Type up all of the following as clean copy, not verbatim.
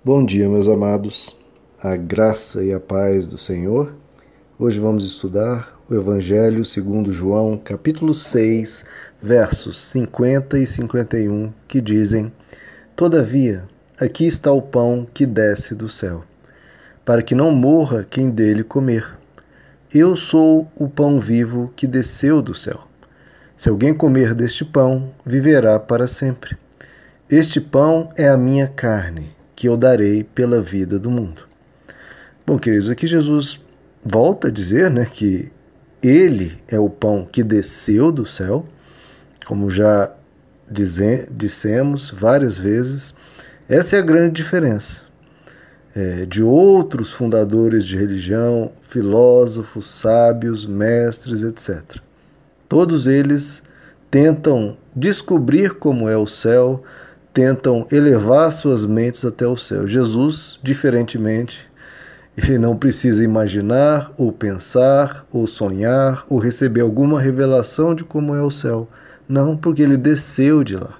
Bom dia, meus amados, a graça e a paz do Senhor. Hoje vamos estudar o Evangelho segundo João, capítulo 6, versos 50 e 51, que dizem: Todavia, aqui está o pão que desce do céu, para que não morra quem dele comer. Eu sou o pão vivo que desceu do céu. Se alguém comer deste pão, viverá para sempre. Este pão é a minha carne, que eu darei pela vida do mundo. Bom, queridos, aqui Jesus volta a dizer, que Ele é o pão que desceu do céu, como já dissemos várias vezes. Essa é a grande diferença de outros fundadores de religião, filósofos, sábios, mestres, etc. Todos eles tentam descobrir como é o céu, tentam elevar suas mentes até o céu. Jesus, diferentemente, ele não precisa imaginar, ou pensar, ou sonhar, ou receber alguma revelação de como é o céu. Não, porque ele desceu de lá.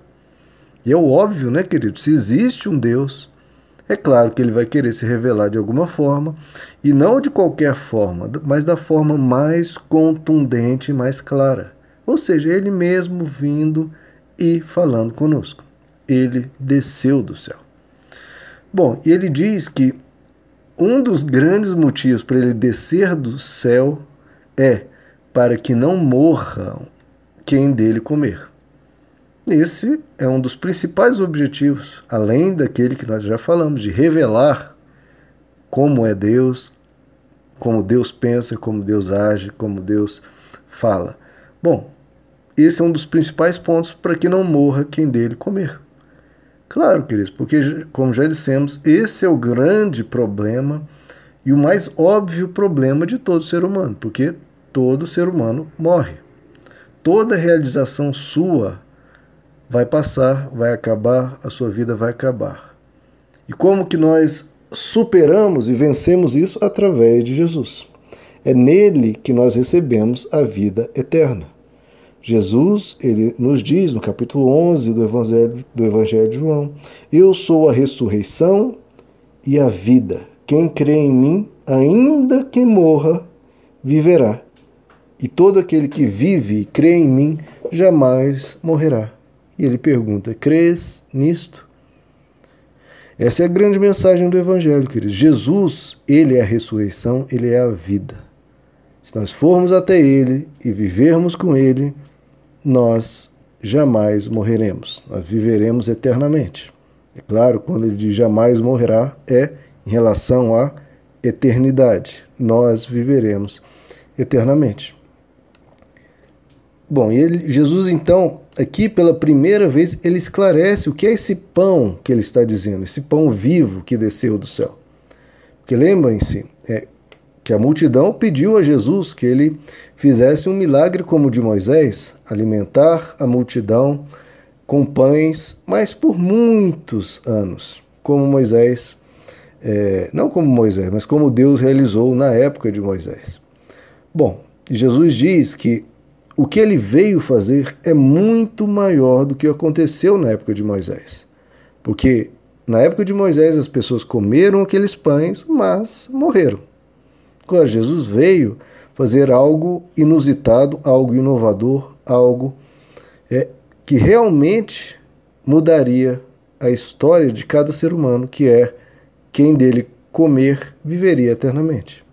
E é óbvio, querido? Se existe um Deus, é claro que ele vai querer se revelar de alguma forma, e não de qualquer forma, mas da forma mais contundente e mais clara. Ou seja, ele mesmo vindo e falando conosco. Ele desceu do céu. Bom, e ele diz que um dos grandes motivos para ele descer do céu é para que não morra quem dele comer. Esse é um dos principais objetivos, além daquele que nós já falamos, de revelar como é Deus, como Deus pensa, como Deus age, como Deus fala. Bom, esse é um dos principais pontos para que não morra quem dele comer. Claro, queridos, porque, como já dissemos, esse é o grande problema e o mais óbvio problema de todo ser humano, porque todo ser humano morre. Toda realização sua vai passar, vai acabar, a sua vida vai acabar. E como que nós superamos e vencemos isso? Através de Jesus. É nele que nós recebemos a vida eterna. Jesus, ele nos diz no capítulo 11 do Evangelho de João: Eu sou a ressurreição e a vida. Quem crê em mim, ainda que morra, viverá. E todo aquele que vive e crê em mim, jamais morrerá. E ele pergunta: crês nisto? Essa é a grande mensagem do Evangelho, queridos. Jesus, ele é a ressurreição, ele é a vida. Se nós formos até ele e vivermos com ele, nós jamais morreremos, nós viveremos eternamente. É claro, quando ele diz jamais morrerá, é em relação à eternidade. Nós viveremos eternamente. Bom, Jesus então, aqui pela primeira vez, ele esclarece o que é esse pão que ele está dizendo, esse pão vivo que desceu do céu. Porque lembrem-se, que a multidão pediu a Jesus que ele fizesse um milagre como o de Moisés, alimentar a multidão com pães, mas por muitos anos, como Moisés, não como Moisés, mas como Deus realizou na época de Moisés. Bom, Jesus diz que o que ele veio fazer é muito maior do que aconteceu na época de Moisés. Porque na época de Moisés as pessoas comeram aqueles pães, mas morreram. Claro, Jesus veio fazer algo inusitado, algo inovador, algo que realmente mudaria a história de cada ser humano, que é quem dele comer viveria eternamente.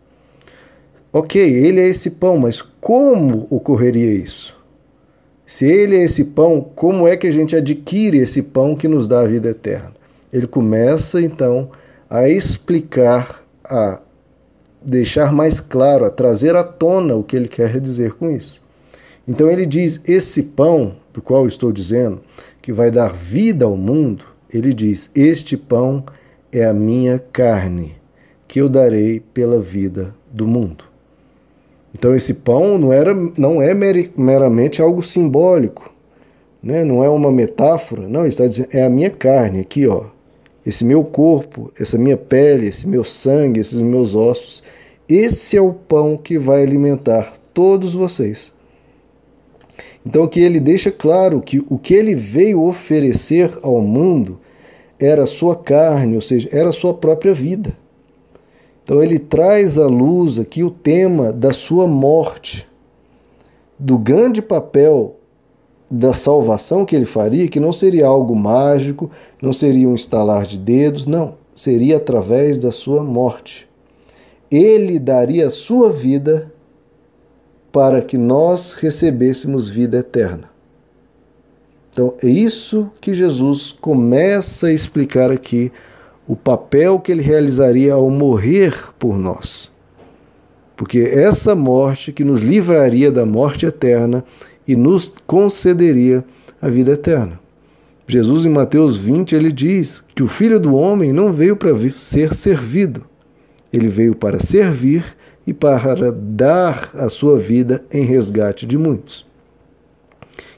Ok, ele é esse pão, mas como ocorreria isso? Se ele é esse pão, como é que a gente adquire esse pão que nos dá a vida eterna? Ele começa, então, a explicar, a deixar mais claro, a trazer à tona o que ele quer dizer com isso. Então ele diz, esse pão, do qual eu estou dizendo, que vai dar vida ao mundo, ele diz, este pão é a minha carne, que eu darei pela vida do mundo. Então esse pão não é meramente algo simbólico, não é uma metáfora, não, ele está dizendo, é a minha carne, aqui, esse meu corpo, essa minha pele, esse meu sangue, esses meus ossos, esse é o pão que vai alimentar todos vocês. Então aqui ele deixa claro que o que ele veio oferecer ao mundo era a sua carne, ou seja, era a sua própria vida. Então ele traz à luz aqui o tema da sua morte, do grande papel da salvação que ele faria, que não seria algo mágico, não seria um estalar de dedos, não, seria através da sua morte. Ele daria a sua vida para que nós recebêssemos vida eterna. Então é isso que Jesus começa a explicar aqui, o papel que ele realizaria ao morrer por nós. Porque essa morte que nos livraria da morte eterna e nos concederia a vida eterna. Jesus, em Mateus 20, ele diz que o Filho do Homem não veio para ser servido. Ele veio para servir e para dar a sua vida em resgate de muitos.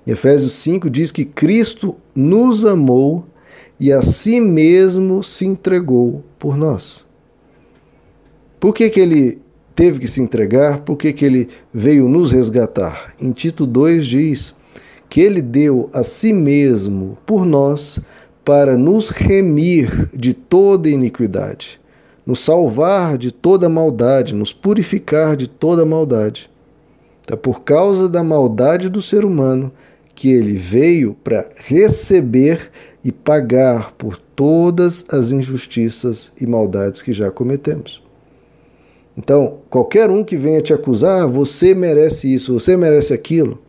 Em Efésios 5 diz que Cristo nos amou e a si mesmo se entregou por nós. Por que ele teve que se entregar? Por que ele veio nos resgatar? Em Tito 2 diz que ele deu a si mesmo por nós para nos remir de toda iniquidade, nos salvar de toda maldade, nos purificar de toda maldade. É por causa da maldade do ser humano que ele veio para receber e pagar por todas as injustiças e maldades que já cometemos. Então, qualquer um que venha te acusar, você merece isso, você merece aquilo,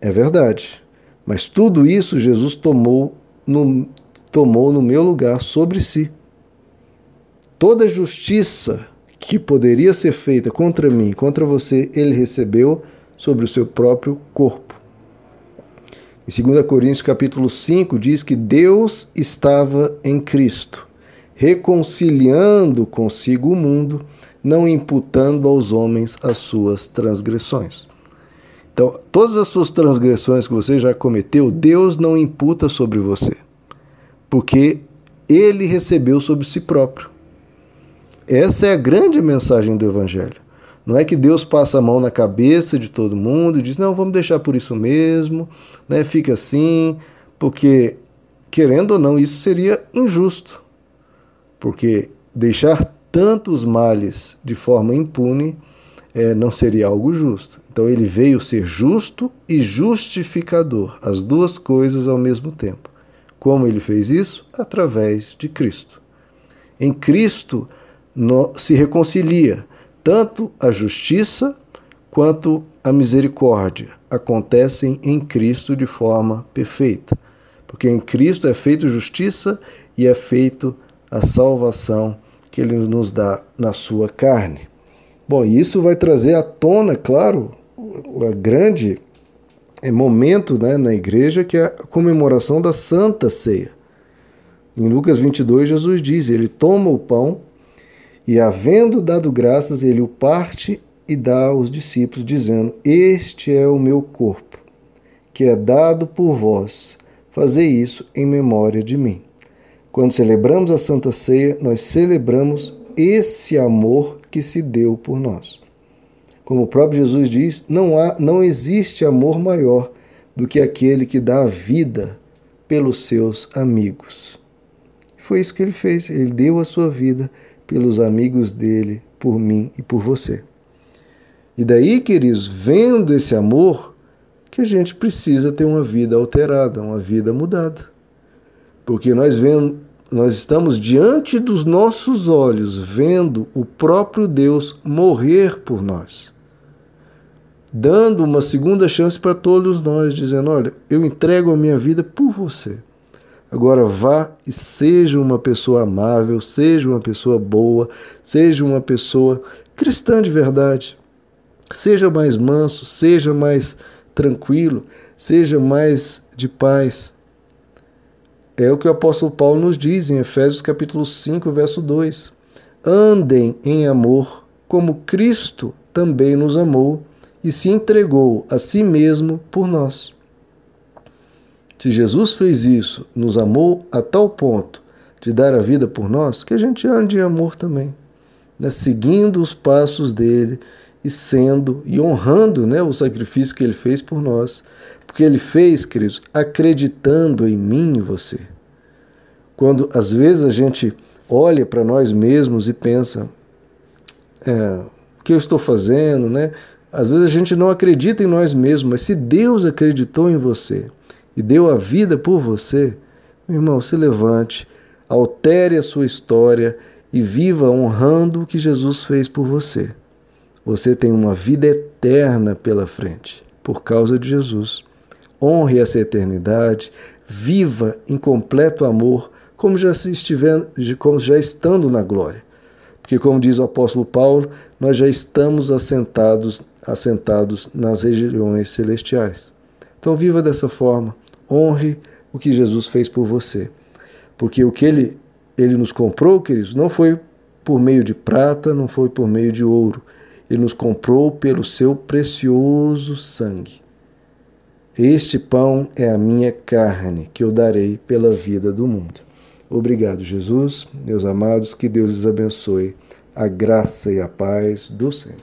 é verdade. Mas tudo isso Jesus tomou no meu lugar sobre si. Toda justiça que poderia ser feita contra mim, contra você, ele recebeu sobre o seu próprio corpo. Em 2 Coríntios capítulo 5 diz que Deus estava em Cristo, reconciliando consigo o mundo, não imputando aos homens as suas transgressões. Então, todas as suas transgressões que você já cometeu, Deus não imputa sobre você, porque ele recebeu sobre si próprio. Essa é a grande mensagem do Evangelho. Não é que Deus passa a mão na cabeça de todo mundo e diz, não, vamos deixar por isso mesmo, né? Fica assim, porque, querendo ou não, isso seria injusto. Porque deixar tantos males de forma impune não seria algo justo. Então ele veio ser justo e justificador, as duas coisas ao mesmo tempo. Como ele fez isso? Através de Cristo. Em Cristo se reconcilia tanto a justiça quanto a misericórdia. Acontecem em Cristo de forma perfeita. Porque em Cristo é feita justiça e é feita a salvação que ele nos dá na sua carne. Bom, isso vai trazer à tona, claro, o grande momento, né, na igreja, que é a comemoração da Santa Ceia. Em Lucas 22, Jesus diz, ele toma o pão e, havendo dado graças, ele o parte e dá aos discípulos, dizendo, este é o meu corpo, que é dado por vós, fazei isso em memória de mim. Quando celebramos a Santa Ceia, nós celebramos esse amor que se deu por nós. Como o próprio Jesus diz, não existe amor maior do que aquele que dá a vida pelos seus amigos. Foi isso que ele fez, ele deu a sua vida pelos amigos dele, por mim e por você. E daí, queridos, vendo esse amor, que a gente precisa ter uma vida alterada, uma vida mudada. Porque nós estamos diante dos nossos olhos, vendo o próprio Deus morrer por nós, dando uma segunda chance para todos nós, dizendo, olha, eu entrego a minha vida por você. Agora vá e seja uma pessoa amável, seja uma pessoa boa, seja uma pessoa cristã de verdade. Seja mais manso, seja mais tranquilo, seja mais de paz. É o que o apóstolo Paulo nos diz em Efésios capítulo 5, verso 2. Andem em amor, como Cristo também nos amou e se entregou a si mesmo por nós. Se Jesus fez isso, nos amou a tal ponto de dar a vida por nós, que a gente ande em amor também, né? Seguindo os passos dele e sendo e honrando, né, o sacrifício que ele fez por nós. Porque ele fez, queridos, acreditando em mim e você. Quando às vezes a gente olha para nós mesmos e pensa, o que eu estou fazendo, né? Às vezes a gente não acredita em nós mesmos, mas se Deus acreditou em você e deu a vida por você, meu irmão, se levante, altere a sua história e viva honrando o que Jesus fez por você. Você tem uma vida eterna pela frente, por causa de Jesus. Honre essa eternidade, viva em completo amor, como já estando na glória. Porque, como diz o apóstolo Paulo, nós já estamos assentados nas regiões celestiais. Então viva dessa forma, honre o que Jesus fez por você. Porque o que ele nos comprou, queridos, não foi por meio de prata, não foi por meio de ouro. Ele nos comprou pelo seu precioso sangue. Este pão é a minha carne, que eu darei pela vida do mundo. Obrigado, Jesus. Meus amados, que Deus os abençoe. A graça e a paz do Senhor.